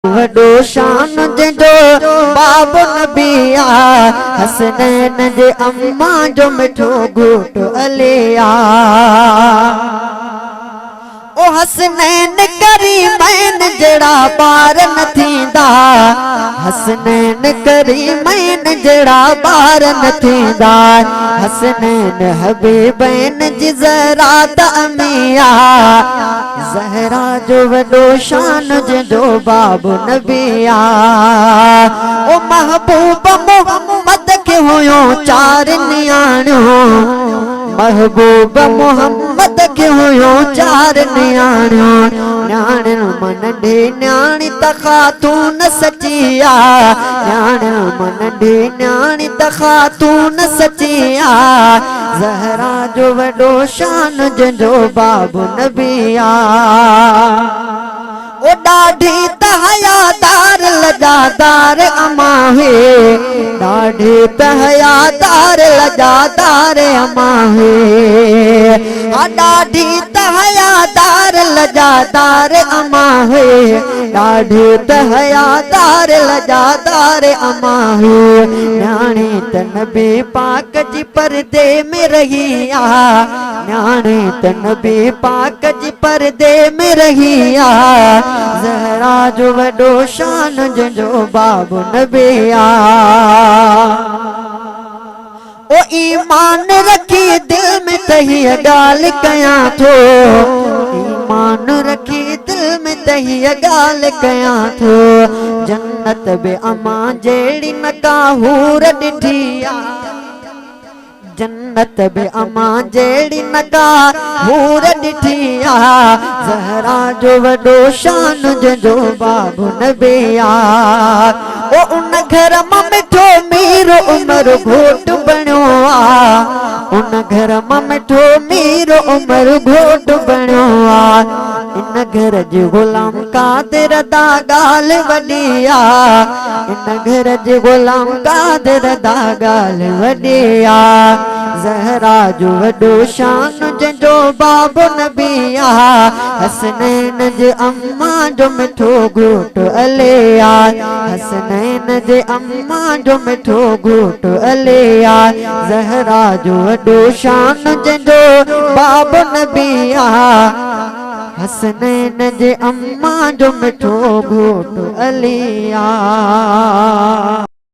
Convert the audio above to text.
वडो शान जो बाबो नबिया हसनैन जे अम्मा जो मिठो घोट अलिया ओ हसनैन करीमैन जड़ा बार न थींदा हसनैन करीमैन जड़ा बार न थींदा हसनैन हबीबैन जी ज़रात अमिया ज़हरा जो वडो शान जो बाबो नबिया ओ महबूब मोहम्मद के हुयो चार नियाणियो महबूब मोहम्मद के हुयो चार नियाणियो न्याणिन मन ढे न्याणी त खातून सचिया न्याणिन मन ढे न्याणी त खातून सचिया ज़हरा जो वडो शान जो बाबो नबिया ओ ॾाढी त हयादार लजादार अमा है ॾाढी त हयादार लजादार अमा है ॾाढी त हयादार लजादार अमा है ॾाढी त हयादार लजादार अमा है न्याणी त नबी पाक जी परदे में रही आ न्याणी त नबी पाक जी परदे में रही आ ज़हरा जो वडो शान जो बाबो नबिया ओ ईमान रखी दिल में तही गाल कया थो ईमान रखी दिल में तही गाल कया थो जन्नत बे अमा जेड़ी नकाहूर ॾिठिया जन्नत बे अमा जेड़ी नकाहूर ॾिठिया ज़हरा जो वडो शान जो बाबो नबिया ओ उन घर मां मिठो मीर उमर घोट बणियो आ उन घर मां मिठो मीर उमर घोट बणियो आ इन घर जे गुलाम कादिर दा गाल वॾी आ इन घर जे गुलाम कादिर दा गाल वॾी आ ज़हरा जो वडो शान जो बाबो नबिया हसनैन जे अम्मा जो मिठो घोट अलिया हसनैन जे अम्मा जो मिठो घोट अलिया ज़हरा जो वडो शान जो बाबो नबिया हसनैन जे अम्मा जो मिठो घोट अलिया।